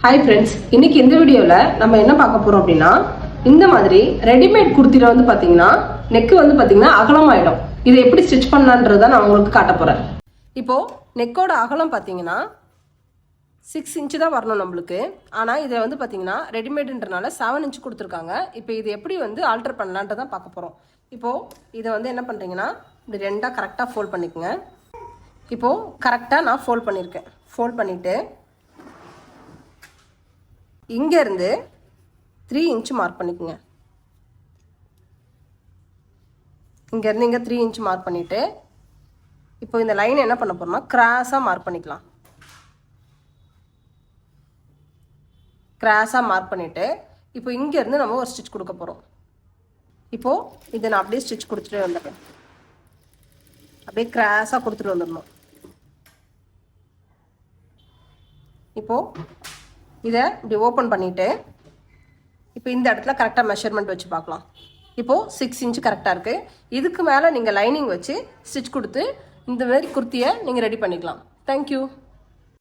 Hi friends, இன்னைக்கு இந்த வீடியோவில் நம்ம என்ன பார்க்க போகிறோம் அப்படின்னா, இந்த மாதிரி ரெடிமேட் குர்த்தியில் வந்து பார்த்தீங்கன்னா நெக்கு வந்து பார்த்தீங்கன்னா அகலமாயிடும். இதை எப்படி ஸ்டிச் பண்ணலான்றதை நான் உங்களுக்கு காட்ட போகிறேன். இப்போது நெக்கோட அகலம் பார்த்தீங்கன்னா 6 இன்ச்சு தான் வரணும் நம்மளுக்கு. ஆனால் இதை வந்து பார்த்தீங்கன்னா ரெடிமேடுன்றனால 7 இன்ச்சு கொடுத்துருக்காங்க. இப்போ இது எப்படி வந்து ஆல்டர் பண்ணலான்றதான் பார்க்க போகிறோம். இப்போது இதை வந்து என்ன பண்ணுறீங்கன்னா, இப்படி ரெண்டாக கரெக்டாக ஃபோல்ட் பண்ணிக்கோங்க. இப்போது கரெக்டாக நான் ஃபோல்ட் பண்ணியிருக்கேன். ஃபோல்ட் பண்ணிவிட்டு இங்கேருந்து 3 இன்ச்சு மார்க் பண்ணிக்கோங்க. இங்கேருந்து இங்கே 3 இன்ச்சு மார்க் பண்ணிவிட்டு இப்போ இந்த லைன் என்ன பண்ண போகிறோம்னா கிராஸாக மார்க் பண்ணிக்கலாம். கிராஸாக மார்க் பண்ணிவிட்டு இப்போ இங்கேருந்து நம்ம ஒரு ஸ்டிச் கொடுக்க போகிறோம். இப்போது இதை நான் அப்படியே ஸ்டிச் கொடுத்துட்டு வந்துடுறேன். அப்படியே கிராஸாக கொடுத்துட்டு வந்துடணும். இப்போது இதை இப்படி ஓப்பன் பண்ணிவிட்டு இப்போ இந்த இடத்துல கரெக்டாக மெஷர்மெண்ட் வச்சு பார்க்கலாம். இப்போது 6 இன்ச்சு கரெக்டாக இருக்குது. இதுக்கு மேலே நீங்கள் லைனிங் வச்சு ஸ்டிச் கொடுத்து இந்த மாதிரி குர்த்தியை நீங்கள் ரெடி பண்ணிக்கலாம். தேங்க்யூ.